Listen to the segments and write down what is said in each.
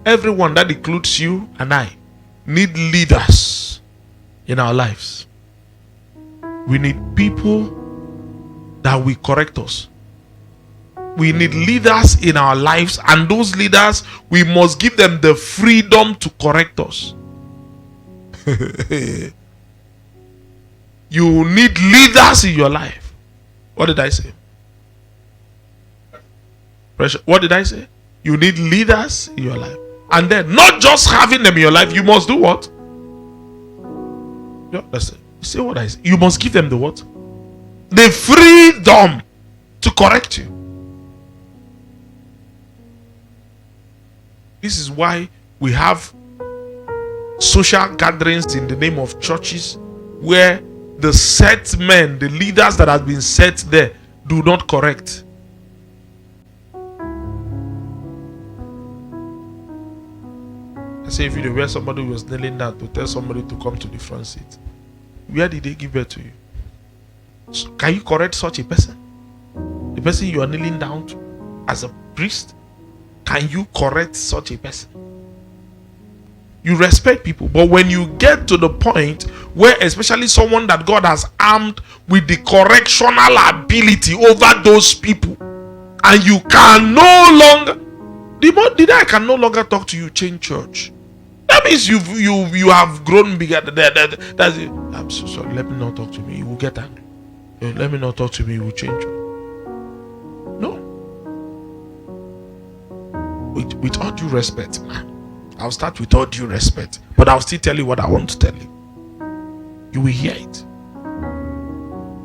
Everyone, that includes you and I, need leaders in our lives. We need people that will correct us. We need leaders in our lives, and those leaders, we must give them the freedom to correct us. You need leaders in your life. What did I say? What did I say? You need leaders in your life. And then, not just having them in your life, you must do what? Yeah, that's it. You see what I say? You must give them the what? The freedom to correct you. This is why we have social gatherings in the name of churches where the set men, the leaders that have been set there, do not correct. I say a video where somebody was kneeling down to tell somebody to come to the front seat. Where did they give birth to you? So can you correct such a person? The person you are kneeling down to as a priest? Can you correct such a person? You respect people, but when you get to the point where, especially someone that God has armed with the correctional ability over those people, and you can no longer, I can no longer talk to you, change church. That means you have grown bigger. That's it. I'm so sorry. Let me not talk to me. You will get angry. Let me not talk to me. You will change. No. With all due respect, man. I'll start with all due respect, but I'll still tell you what I want to tell you. You will hear it.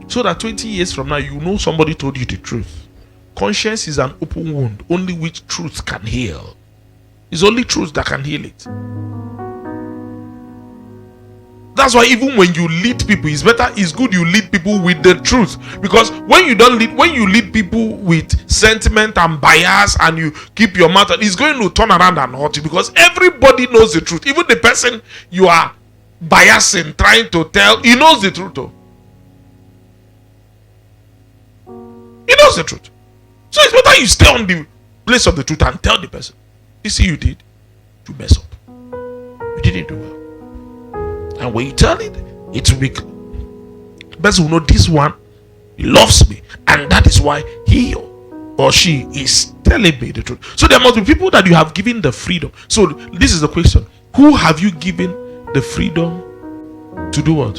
So that 20 years from now, you know somebody told you the truth. Conscience is an open wound, only which truth can heal. It's only truth that can heal it. That's why even when you lead people, it's good you lead people with the truth. Because when you lead people with sentiment and bias and you keep your mouth, it's going to turn around and hurt you, because everybody knows the truth. Even the person you are biasing, trying to tell, he knows the truth. He knows the truth. So it's better you stay on the place of the truth and tell the person, you see, you mess up. You didn't do well. And when you tell it, it will be, the person will know this one, he loves me, and that is why he or she is telling me the truth. So there must be people that you have given the freedom. So this is the question: who have you given the freedom to do what?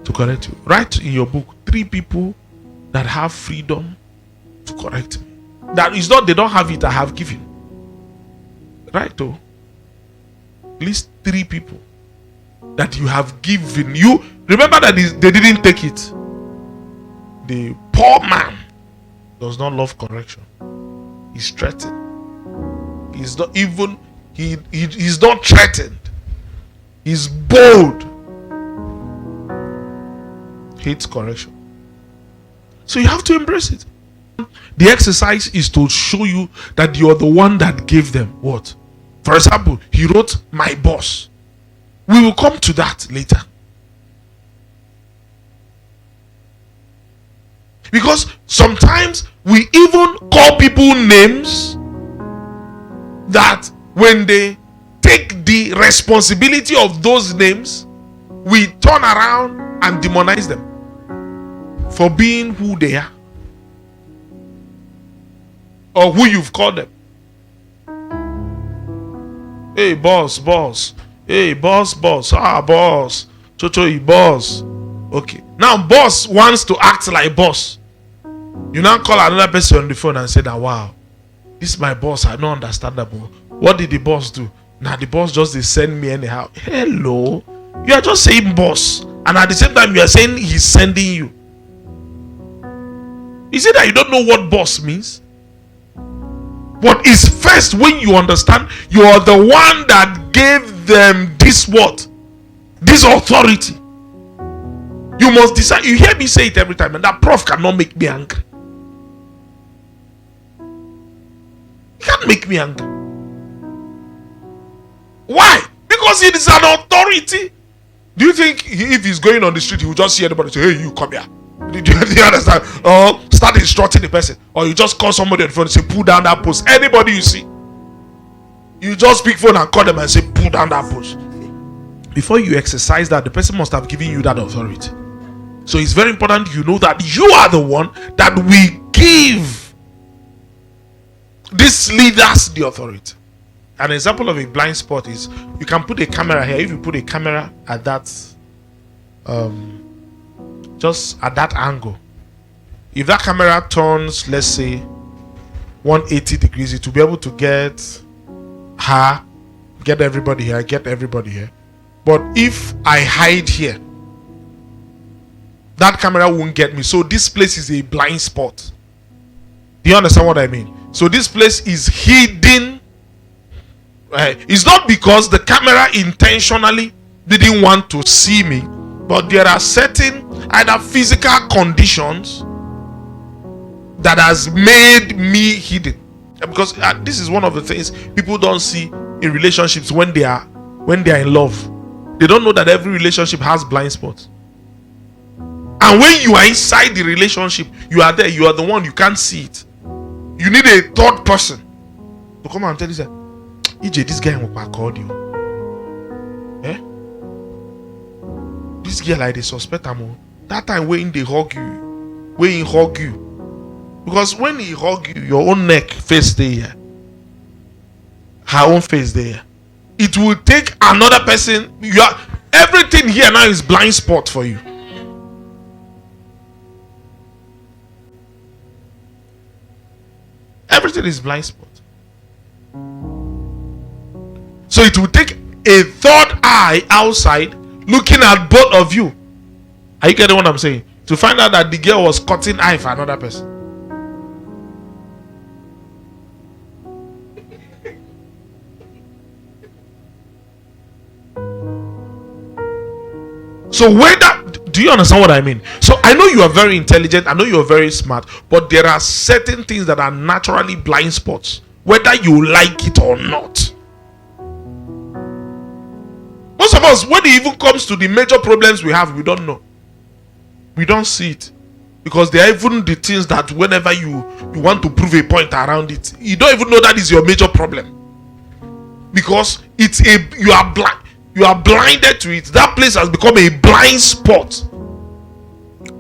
To correct you. Write in your book 3 people that have freedom to correct me. That is not they don't have it, I have given. Right? Oh, at least 3 people that you have given. You remember that they didn't take it. The poor man does not love correction. He's threatened. He's not even he's not threatened. He's bold. Hates correction. So you have to embrace it. The exercise is to show you that you're the one that gave them what. For example, he wrote, "My boss." We will come to that later. Because sometimes we even call people names that when they take the responsibility of those names, we turn around and demonize them for being who they are or who you've called them. Hey, boss. Hey, boss. Boss. Chocho, boss. Okay. Now, boss wants to act like boss. You now call another person on the phone and say that, wow, this is my boss. I don't understand that. What did the boss do? Now, the boss just send me anyhow. Hello. You are just saying boss. And at the same time, you are saying he's sending you. Is it that you don't know what boss means? But it's first when you understand you are the one that gave them this what? This authority. You must decide. You hear me say it every time, and that prof cannot make me angry. He can't make me angry. Why? Because it is an authority. Do you think if he's going on the street, he will just see anybody say, "Hey, you come here"? Do you understand? Or start instructing the person, or you just call somebody on the phone and say, "Pull down that post." Anybody you see. You just pick phone and call them and say, pull down that post. Before you exercise that, the person must have given you that authority. So it's very important you know that you are the one that we give these leaders the authority. An example of a blind spot is you can put a camera here. If you put a camera at that just at that angle, if that camera turns, let's say 180 degrees, it will be able to get her, get everybody here. But if I hide here, that camera won't get me. So this place is a blind spot. Do you understand what I mean? So this place is hidden. It's not because the camera intentionally didn't want to see me, but there are certain either physical conditions that has made me hidden. Because this is one of the things people don't see in relationships when they are in love. They don't know that every relationship has blind spots. And when you are inside the relationship, you are there, you are the one, you can't see it. You need a third person to come and tell you that, EJ, this guy will call you. Eh? This girl, like, they suspect him. That time when they hug you, because when he hug you, your own neck face there, her own face there. It will take another person. Everything here now is blind spot for you. Everything is blind spot. So it will take a third eye outside looking at both of you. Are you getting what I'm saying? To find out that the girl was cutting eye for another person. So do you understand what I mean? So I know you are very intelligent, I know you are very smart, but there are certain things that are naturally blind spots, whether you like it or not. Most of us, when it even comes to the major problems we have, we don't know. We don't see it. Because there are even the things that whenever you want to prove a point around it, you don't even know that is your major problem. Because you are blind. You are blinded to it. That place has become a blind spot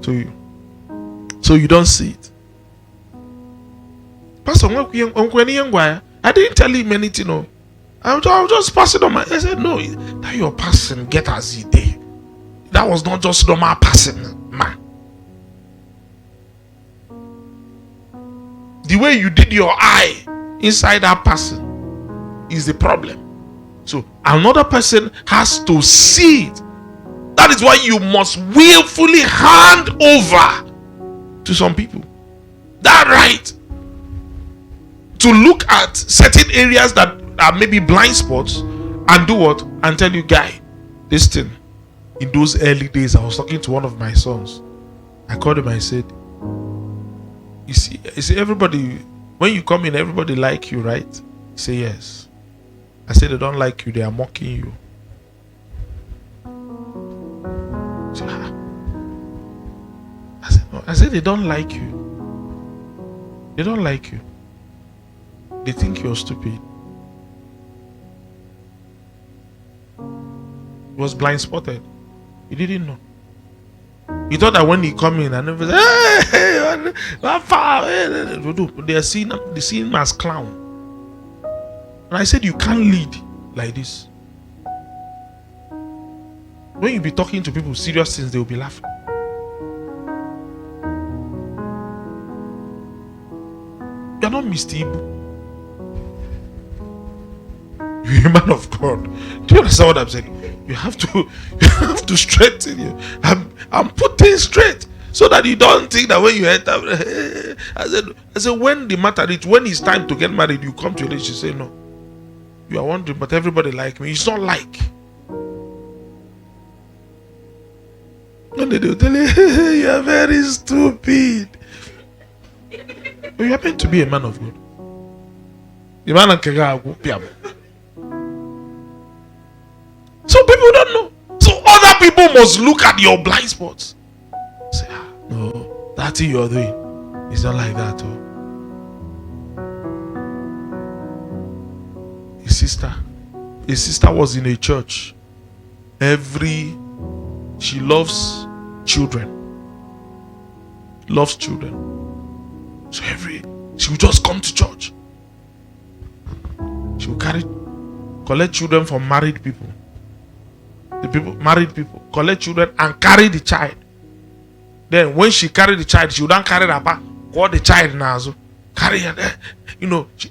to you. So you don't see it. Pastor, I didn't tell him anything. No. I was just passing on I said, no, that your passing, get as it day. That was not just normal passing, man. The way you did your eye inside that person is the problem. So another person has to see it. That is why you must willfully hand over to some people that right to look at certain areas that are maybe blind spots and do what? And tell you, guy, this thing. In those early days, I was talking to one of my sons. I called him and I said, you see everybody, when you come in, everybody like you, right? He said, yes. I said, they don't like you, they are mocking you. I said, no. I said, they don't like you. They don't like you. They think you're stupid. He was blind spotted. He didn't know. He thought that when he come in and everything, they see him as clown. And I said, you can't lead like this. When you be talking to people serious things, they will be laughing. You are not Mr. Ibu. You're a man of God. Do you understand what I'm saying? You have to straighten you. I'm putting straight so that you don't think that when you enter. I said, when the matter is, when it's time to get married, you come to a lady, you say no. You are wondering, but everybody like me. It's not like. And they will tell you, you are very stupid. But you happen to be a man of God. The man of God. So people don't know. So other people must look at your blind spots. Say, no, that thing you're doing is not like that. Oh. sister. A sister was in a church. She loves children. Loves children. So she would just come to church. She would collect children from married people. Married people, collect children and carry the child. Then when she carried the child, she would not carry her back, call the child now. So carry her there.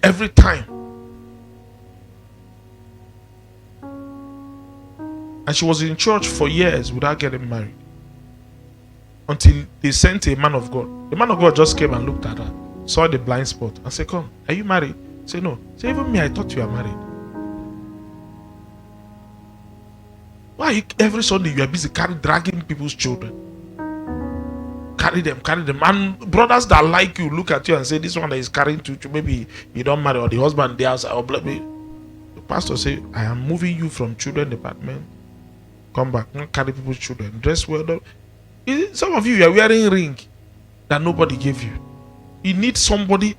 Every time. And she was in church for years without getting married. Until they sent a man of God. The man of God just came and looked at her, saw the blind spot, and said, "Come, are you married?" Say, "No." Say, "Even me, I thought you were married. Why every Sunday you are busy dragging people's children? Carry them. And brothers that like you look at you and say, this one that is carrying two, maybe you don't marry, or the husband there outside, or the pastor say, I am moving you from children department. Come back, not carry people's children. Dress well. Some of you are wearing ring that nobody gave you. You need somebody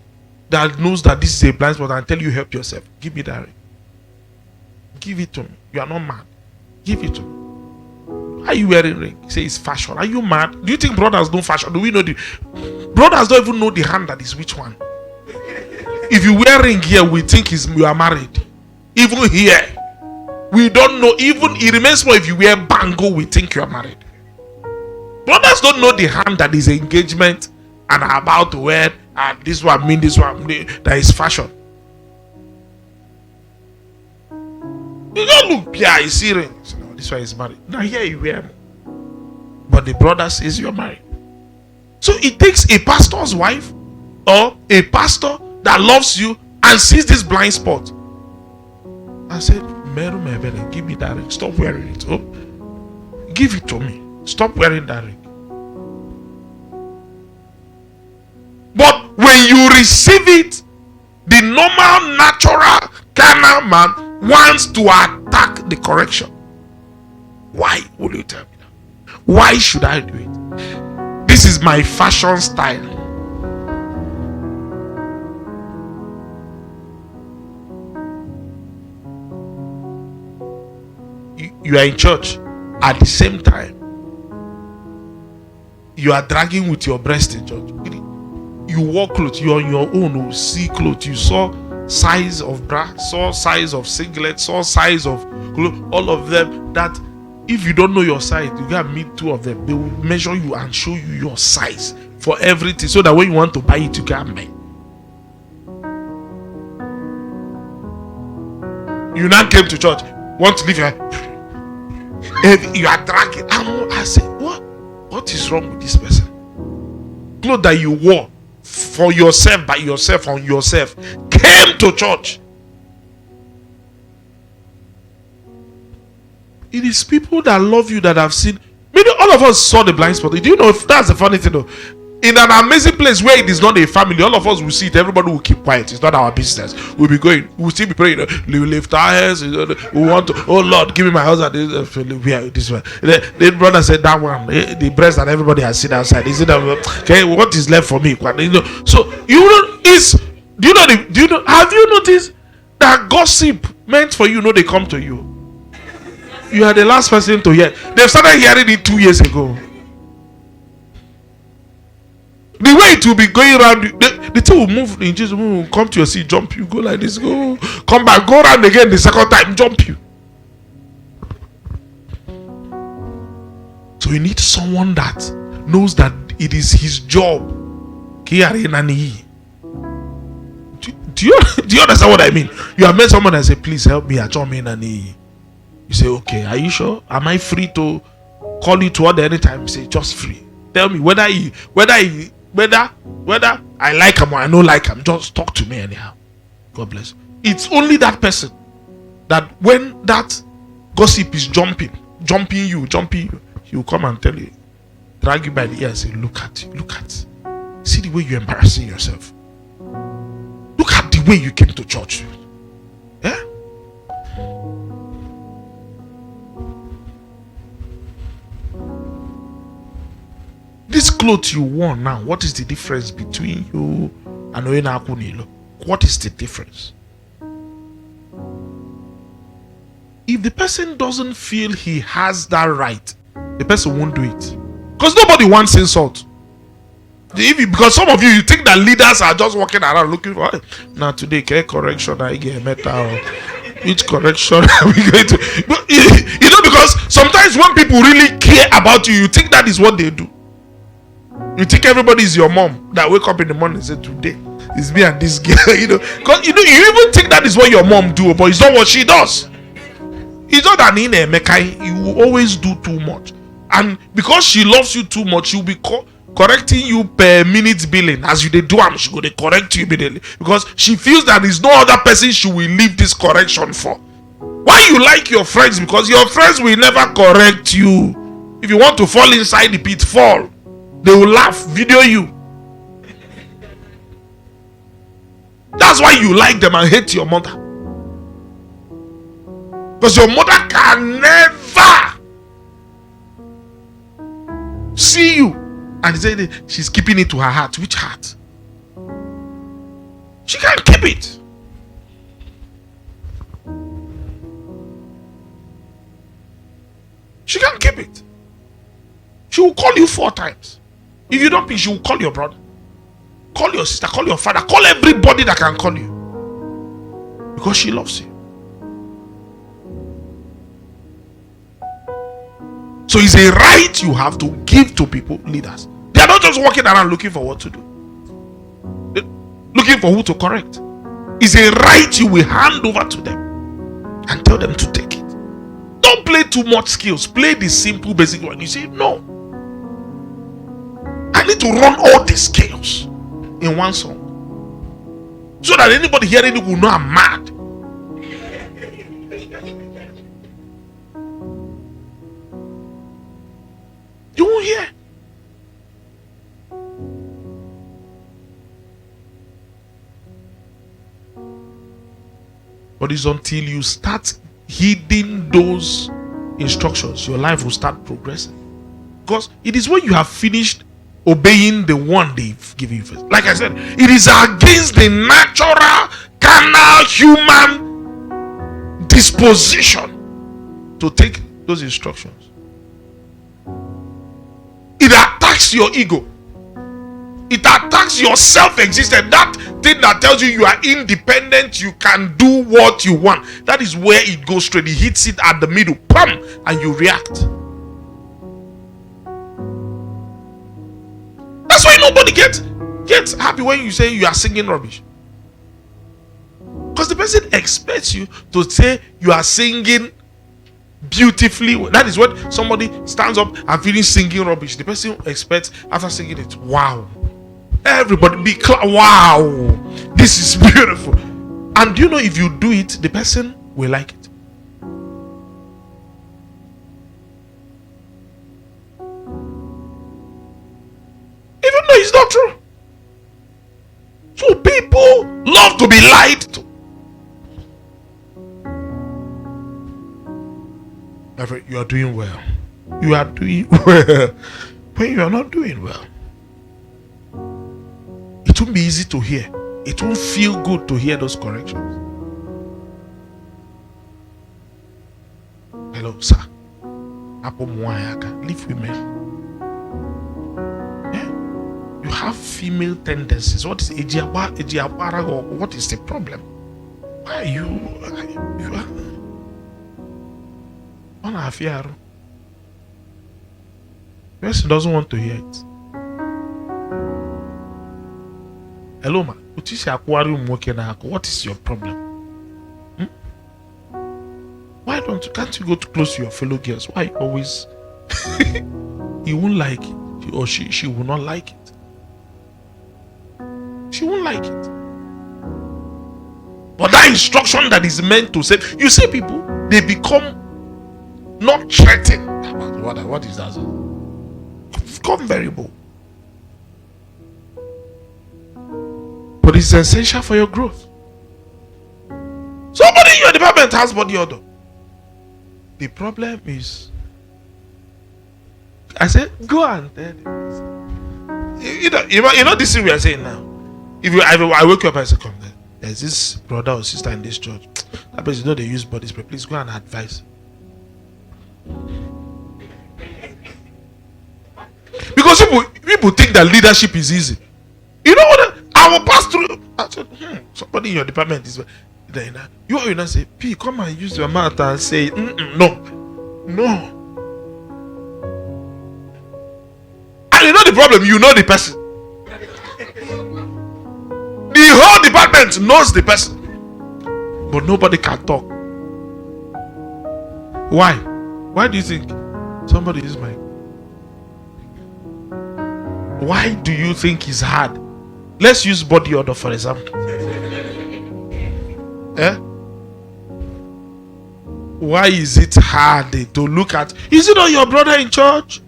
that knows that this is a blind spot and tell you help yourself. Give me that ring. Give it to me. You are not mad. Give it to me. Why are you wearing ring? Say it's fashion. Are you mad? Do you think brothers don't fashion? Do we know brothers don't even know the hand that is which one? If you wear ring here, we think you are married. Even here, we don't know. Even it remains more if you wear bangle, we think you are married. Brothers don't know the hand that is engagement and are about to wear, and this one mean this one that is fashion. You don't look, yeah, you see rings. No, this one is married. Now here you wear. But the brother says you're married. So it takes a pastor's wife or a pastor that loves you and sees this blind spot. I said, Meru Mebele, give me that ring. Stop wearing it. Oh, give it to me. Stop wearing that ring. But when you receive it, the normal, natural, carnal man wants to attack the correction. Why will you tell me that? Why should I do it? This is my fashion style. You are in church at the same time. You are dragging with your breast in church. You wore clothes. You are on your own. You see clothes. You saw size of bra, saw size of singlet, saw size of clothes. All of them. That if you don't know your size, you gotta meet two of them. They will measure you and show you your size for everything, so that when you want to buy it, you can buy. You now came to church, want to leave your. If you are dragging, I say, what is wrong with this person? Clothes that you wore for yourself, by yourself, on yourself, came to church. It is people that love you that have seen. Maybe all of us saw the blind spot. Do you know if that's the funny thing though? In an amazing place where it is not a family, all of us will see it. Everybody will keep quiet. It's not our business. We'll be going. We'll still be praying. We will lift our hands. We want to. Oh Lord, give me my husband. This one. The brother said that one. The breast that everybody has seen outside. Is it okay? What is left for me? So you know is. Do you know? Have you noticed that gossip meant for you? They come to you. You are the last person to hear. They've started hearing it 2 years ago. The way it will be going around, the thing will move in Jesus, will come to your seat, jump you, go like this, go, come back, go around again the second time, jump you. So you need someone that knows that it is his job. Do you understand what I mean? You have met someone that say, please help me, you say, okay, are you sure? Am I free to call you toward any time? You say, just free. Tell me whether I like him or I don't like him. Just talk to me anyhow. God bless you. It's only that person that when that gossip is jumping you, he will come and tell you, drag you by the ear and say, look at. See the way you're embarrassing yourself. Look at the way you came to church. Yeah? This clothes you wore now, what is the difference between you and Oyenakunilo? What is the difference? if the person doesn't feel he has that right, the person won't do it. Because nobody wants insult. Because some of you think that leaders are just walking around looking for now today, correction, I get metal. Which correction are we going to? Because sometimes when people really care about you, you think that is what they do. You think everybody is your mom that wake up in the morning and say, today it's me and this girl, Because you even think that is what your mom do, but it's not what she does. It's not that in a mekai, you will always do too much. And because she loves you too much, she'll be correcting you per minute billing. As you do, she go to correct you immediately. Because she feels that there's no other person she will leave this correction for. Why you like your friends? Because your friends will never correct you. If you want to fall inside the pit, fall. They will laugh, video you. That's why you like them and hate your mother. Because your mother can never see you and say she's keeping it to her heart. Which heart? She can't keep it. She can't keep it. She will call you 4 times. If you don't pick, she will call your brother, call your sister, call your father, call everybody that can call you. Because she loves you. So it's a right you have to give to people, leaders. They are not just walking around looking for what to do. They're looking for who to correct. It's a right you will hand over to them and tell them to take it. Don't play too much skills. Play the simple basic one. You say, no. I need to run all these scales in one song. So that anybody hearing it will know I'm mad. You won't hear. But it's until you start heeding those instructions, your life will start progressing. Because it is when you have finished obeying the one they've given you first. Like I said, it is against the natural, carnal, human disposition to take those instructions. It attacks your ego. It attacks your self-existence. That thing that tells you are independent, you can do what you want. That is where it goes straight. It hits it at the middle, pam, and you react. That's why nobody gets happy when you say you are singing rubbish. Because the person expects you to say you are singing beautifully. That is when somebody stands up and finishes singing rubbish. The person expects after singing it, wow. Everybody be wow. This is beautiful. And you know, if you do it, the person will like it. Even though it's not true. So people love to be lied to. You are doing well. You are doing well. When you are not doing well, it won't be easy to hear. It won't feel good to hear those corrections. Hello, sir. Leave women. You have female tendencies. What is what is the problem? Why are you are on a fear? Person doesn't want to hear it. Hello, ma. What is your aquarium working? What is your problem? Why can't you go too close to your fellow girls? Why always? You won't like it, or she will not like it. She won't like it. But that instruction that is meant to say, you see, people, they become not threatened. What is that? Become very bold. But it's essential for your growth. Somebody in your department has body odor. The problem is, I said, go and tell them. You know this thing we are saying now. If I wake you up and say, come there, there's this brother or sister in this church. That person, you know, they use body spray. Please go and advise. Because people think that leadership is easy. You know what? I will pass through. I said, somebody in your department is. Then you will not say, P, come and use your mouth and say, no. And you know the problem, you know the person. The whole department knows the person. But nobody can talk. Why? Why do you think somebody is my? Why do you think it's hard? Let's use body odor for example. Why is it hard to look at? Is it not your brother in church?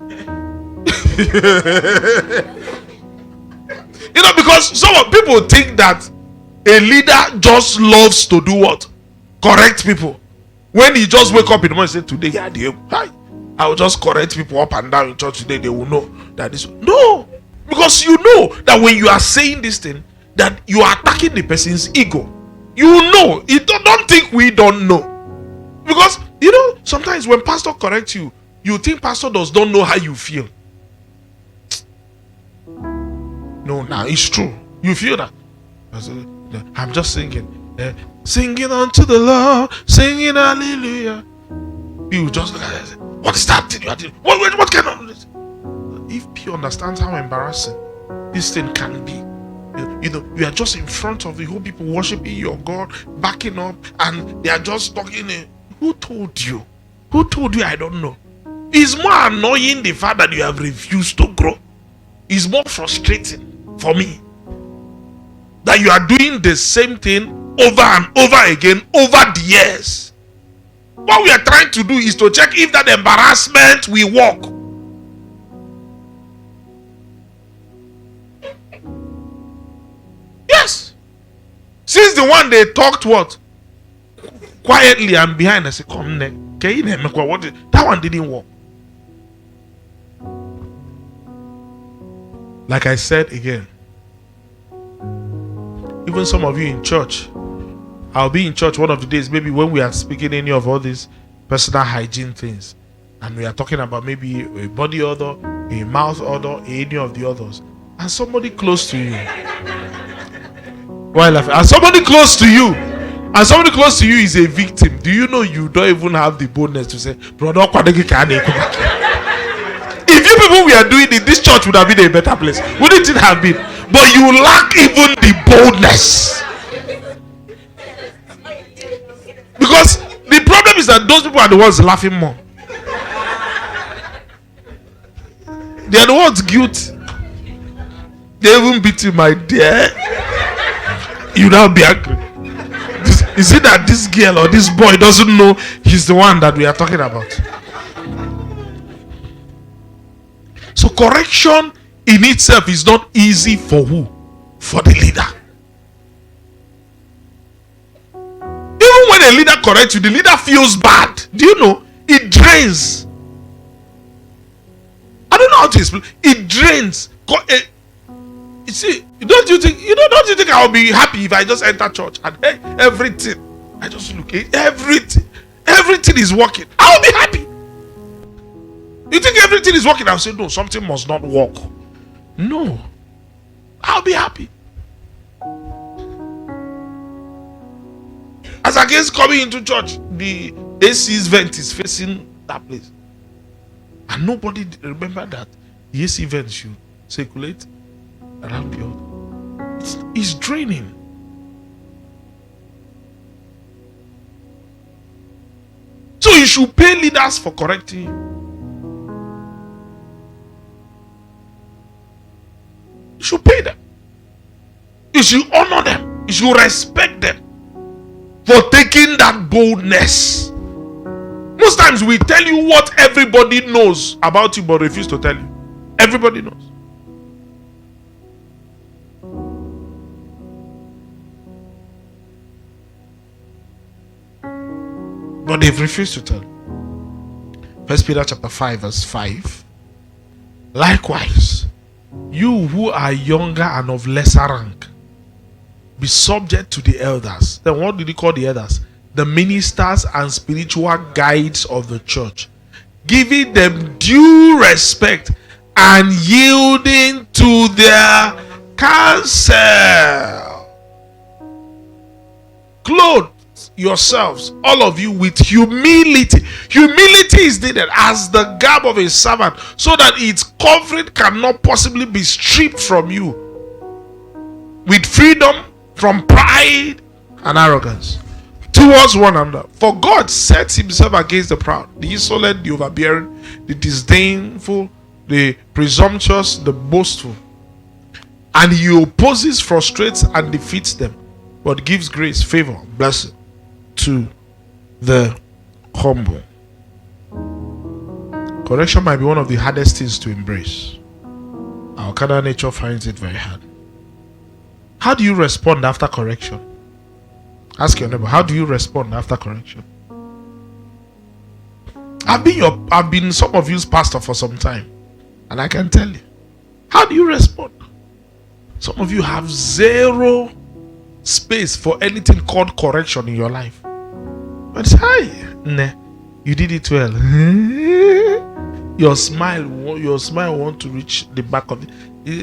You know, because some people think that a leader just loves to do what? Correct people. When he just wake up in the morning and say, today, I will just correct people up and down in church today. They will know that this. No, because you know that when you are saying this thing, that you are attacking the person's ego. You know. You don't think we don't know. Because, you know, sometimes when pastor corrects you, you think pastor don't know how you feel. No, it's true. You feel that. I'm just singing. Singing unto the Lord, singing hallelujah. You just look at it and say, what is that thing you are doing? What kind of this? If you understand how embarrassing this thing can be, you know, you are just in front of the whole people worshiping your God, backing up, and they are just talking. Who told you? Who told you? I don't know. It's more annoying the fact that you have refused to grow. It's more frustrating for me that you are doing the same thing over and over again over the years. What we are trying to do is to check if that embarrassment will work. Yes. Since the one they talked what? Quietly and behind, I said, come next. That one didn't work. Like I said again, even some of you in church, I'll be in church one of the days, maybe when we are speaking any of all these personal hygiene things, and we are talking about maybe a body odor, a mouth odor, any of the others, and somebody close to you, why laughing? And somebody close to you is a victim. Do you know you don't even have the boldness to say, brother, if you people were doing it, this church would have been a better place, wouldn't it have been? But you lack even the boldness. Because the problem is that those people are the ones laughing more. They are the ones guilty. They even beat you, my dear. You now be angry. Is it that this girl or this boy doesn't know he's the one that we are talking about? So correction in itself is not easy for who? For the leader. Even when a leader corrects you, the leader feels bad. Do you know? It drains. I don't know how to explain. It drains. You see, don't you think I will be happy if I just enter church and hey, everything, I just look at everything is working. I'll be happy. You think everything is working? I'll say no, something must not work. No, I'll be happy. As against coming into church, the AC's vent is facing that place, and nobody remember that the AC vent should circulate around the altar. It's draining. So you should pay leaders for correcting you. You should pay them. You should honor them. You should respect them for taking that boldness. Most times we tell you what everybody knows about you but refuse to tell you. Everybody knows. But they've refused to tell. 1 Peter chapter 5 verse 5. Likewise, you who are younger and of lesser rank, Be subject to the elders. Then what did he call the elders? The ministers and spiritual guides of the church, giving them due respect and yielding to their counsel. Clothe yourselves, all of you, with humility. Humility is needed as the garb of a servant, so that its covering cannot possibly be stripped from you. With freedom from pride and arrogance towards one another. For God sets himself against the proud, the insolent, the overbearing, the disdainful, the presumptuous, the boastful. And he opposes, frustrates, and defeats them, but gives grace, favor, blessing to the humble. Correction might be one of the hardest things to embrace. Our carnal nature finds it very hard. How do you respond after correction? Ask your neighbor, how do you respond after correction? I've been some of you's pastor for some time, and I can tell you, how do you respond? Some of you have zero space for anything called correction in your life. But hi, nah, you did it well. Your smile want to reach the back of it.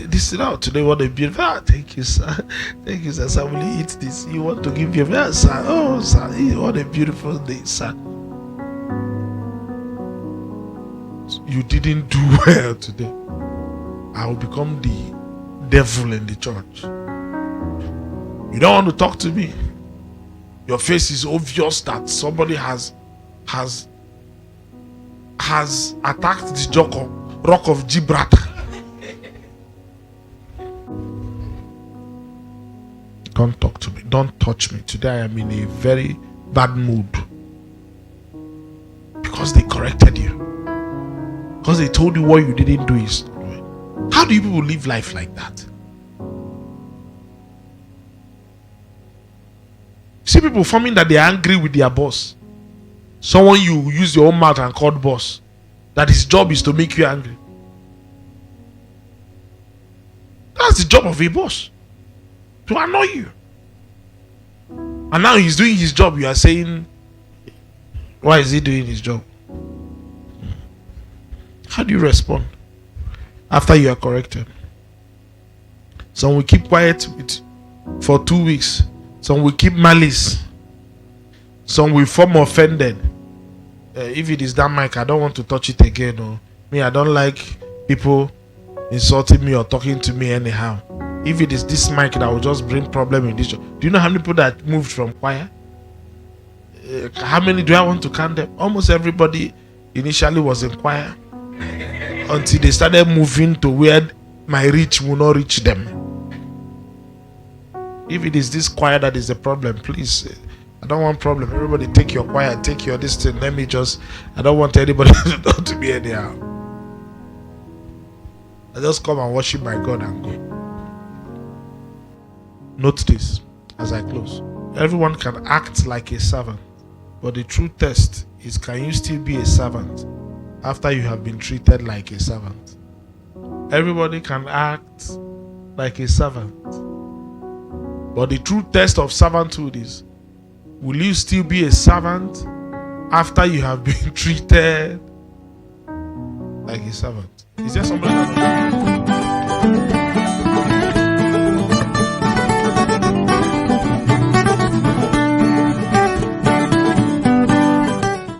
This is out today. What a beautiful. Thank you, sir. Thank you, sir. Sir, will you eat this? You want to give your sir? Oh, sir, what a beautiful day, sir. You didn't do well today. I will become the devil in the church. You don't want to talk to me. Your face is obvious that somebody has attacked the rock of Gibraltar. Don't talk to me. Don't touch me. Today I am in a very bad mood. Because they corrected you. Because they told you what you didn't do is not doing. How do you people live life like that? See people forming that they are angry with their boss. Someone you use your own mouth and called boss. That his job is to make you angry. That's the job of a boss. To annoy you. And now he's doing his job. You are saying, why is he doing his job? How do you respond after you are corrected? Some will keep quiet for 2 weeks. Some will keep malice. Some will form offended. If it is that mic, I don't want to touch it again. Or me, I don't like people insulting me or talking to me anyhow. If it is this mic, that will just bring problem in this show. Do you know how many people that moved from choir? How many do I want to count them? Almost everybody initially was in choir until they started moving to where my reach will not reach them. If it is this choir that is the problem, please, I don't want problem. Everybody take your choir, take your this thing. I don't want anybody to talk to me anyhow. I just come and worship my God and go. Note this as I close. Everyone can act like a servant, but the true test is, can you still be a servant after you have been treated like a servant? Everybody can act like a servant, but the true test of servanthood is, will you still be a servant after you have been treated like a servant? Is there somebody that